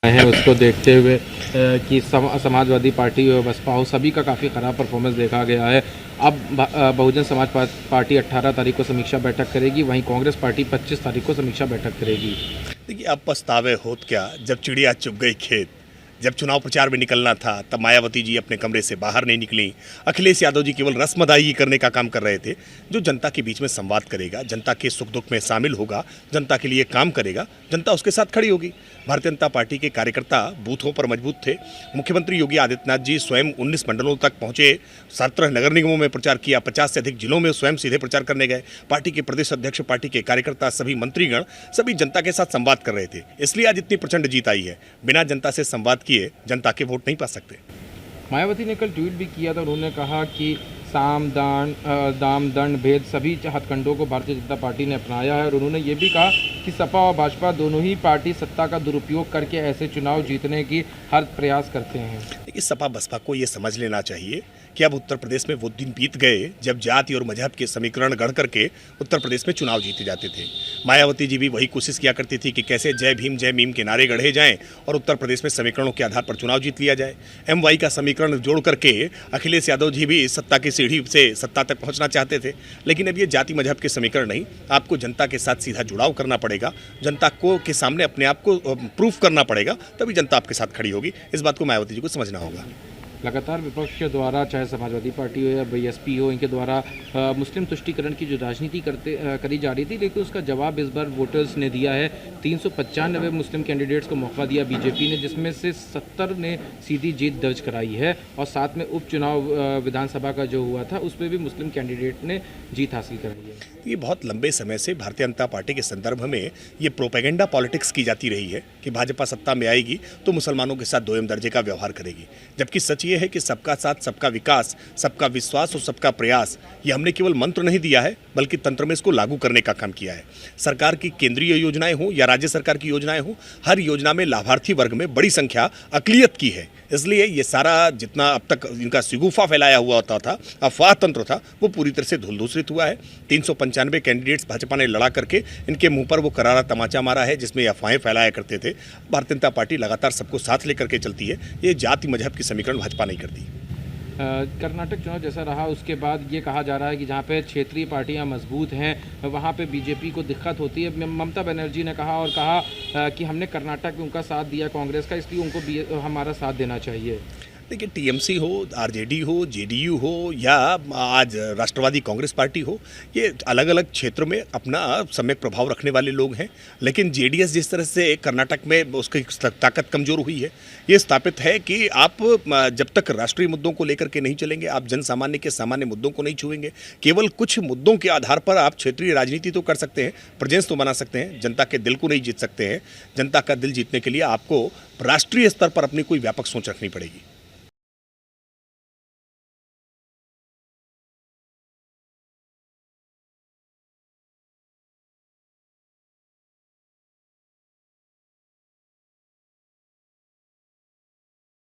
है उसको देखते हुए कि समाजवादी तारती हो बसपा हो सभी का काफ़ी ख़राब परफॉर्मेंस देखा गया है। अब बहुजन समाज पार्टी 18 तारीख को समीक्षा बैठक करेगी, वहीं कांग्रेस पार्टी 25 तारीख को समीक्षा बैठक करेगी। देखिए, अब पछतावे होत क्या जब चिड़िया चुग गई खेत। जब चुनाव प्रचार में निकलना था तब मायावती जी अपने कमरे से बाहर नहीं निकली। अखिलेश यादव जी केवल रस्म अदायगी करने का काम कर रहे थे। जो जनता के बीच में संवाद करेगा, जनता के सुख दुख में शामिल होगा, जनता के लिए काम करेगा, जनता उसके साथ खड़ी होगी। भारतीय जनता पार्टी के कार्यकर्ता बूथों पर मजबूत थे। मुख्यमंत्री योगी आदित्यनाथ जी स्वयं 19 मंडलों तक पहुंचे, 17 नगर निगमों में प्रचार किया, 50 से अधिक जिलों में स्वयं सीधे प्रचार करने गए। पार्टी के प्रदेश अध्यक्ष, पार्टी के कार्यकर्ता, सभी मंत्रीगण सभी जनता के साथ संवाद कर रहे थे। इसलिए आज इतनी प्रचंड जीत आई है। बिना जनता से संवाद किए जनता के वोट नहीं पा सकते। मायावती ने कल ट्वीट भी किया था। उन्होंने कहा कि साम दाम दंड भेद सभी हथकंडों को भारतीय जनता पार्टी ने अपनाया है, और उन्होंने ये भी कहा कि सपा और भाजपा दोनों ही पार्टी सत्ता का दुरुपयोग करके ऐसे चुनाव जीतने की हर प्रयास करते हैं। लेकिन सपा बसपा को ये समझ लेना चाहिए कि अब उत्तर प्रदेश में वो दिन बीत गए जब जाति और मजहब के समीकरण गढ़ करके उत्तर प्रदेश में चुनाव जीते जाते थे। मायावती जी भी वही कोशिश किया करती थी कि कैसे जय भीम जय मीम के नारे गढ़े जाएं और उत्तर प्रदेश में समीकरणों के आधार पर चुनाव जीत लिया जाए। MY का समीकरण जोड़ करके अखिलेश यादव जी भी सत्ता की सीढ़ी से सत्ता तक पहुंचना चाहते थे। लेकिन अब ये जाति मजहब के समीकरण नहीं, आपको जनता के साथ सीधा जुड़ाव करना पड़ेगा, जनता को के सामने अपने आप को प्रूफ करना पड़ेगा, तभी जनता आपके साथ खड़ी होगी। इस बात को मायावती जी को समझना होगा। लगातार विपक्ष के द्वारा, चाहे समाजवादी पार्टी हो या BSP हो, इनके द्वारा मुस्लिम तुष्टीकरण की जो राजनीति करी जा रही थी, लेकिन उसका जवाब इस बार वोटर्स ने दिया है। 395 मुस्लिम कैंडिडेट्स को मौका दिया बीजेपी ने, जिसमें से 70 ने सीधी जीत दर्ज कराई है, और साथ में उपचुनाव विधानसभा का जो हुआ था उसमें भी मुस्लिम कैंडिडेट ने जीत हासिल कराई है। ये बहुत लंबे समय से भारतीय जनता पार्टी के संदर्भ में ये प्रोपेगेंडा पॉलिटिक्स की जाती रही है कि भाजपा सत्ता में आएगी तो मुसलमानों के साथ दोयम दर्जे का व्यवहार करेगी, जबकि सच ये है कि सबका साथ, सबका विकास, सबका विश्वास और सबका प्रयास, ये हमने केवल मंत्र नहीं दिया है बल्कि तंत्र में इसको लागू करने का काम किया है। सरकार की केंद्रीय योजनाएं हो या राज्य सरकार की योजनाएं हो, हर योजना में लाभार्थी वर्ग में बड़ी संख्या अकलियत की है। इसलिए ये सारा जितना अब तक इनका सिगुफा फैलाया हुआ होता था, अफवाह तंत्र था, वो पूरी तरह से धूलधूसरित हुआ है। 395 कैंडिडेट्स भाजपा ने लड़ा करके इनके मुंह पर वो करारा तमाचा मारा है जिसमें अफवाहें फैलाया करते थे। भारतीय जनता पार्टी लगातार सबको साथ लेकर के चलती है। ये जाति मजहब की समीकरण भाजपा नहीं करती। कर्नाटक चुनाव जैसा रहा उसके बाद ये कहा जा रहा है कि जहाँ पे क्षेत्रीय पार्टियां मजबूत हैं वहाँ पे बीजेपी को दिक्कत होती है। ममता बनर्जी ने कहा कि हमने कर्नाटक में उनका साथ दिया कांग्रेस का, इसलिए उनको भी हमारा साथ देना चाहिए। देखिए, TMC हो, RJD हो, JDU हो या आज राष्ट्रवादी कांग्रेस पार्टी हो, ये अलग अलग क्षेत्रों में अपना सम्यक प्रभाव रखने वाले लोग हैं। लेकिन JDS जिस तरह से कर्नाटक में उसकी ताकत कमज़ोर हुई है, ये स्थापित है कि आप जब तक राष्ट्रीय मुद्दों को लेकर के नहीं चलेंगे, आप जन सामान्य के सामान्य मुद्दों को नहीं छुएंगे। केवल कुछ मुद्दों के आधार पर आप क्षेत्रीय राजनीति तो कर सकते हैं, प्रेजेंस तो बना सकते हैं, जनता के दिल को नहीं जीत सकते हैं। जनता का दिल जीतने के लिए आपको राष्ट्रीय स्तर पर अपनी कोई व्यापक सोच रखनी पड़ेगी।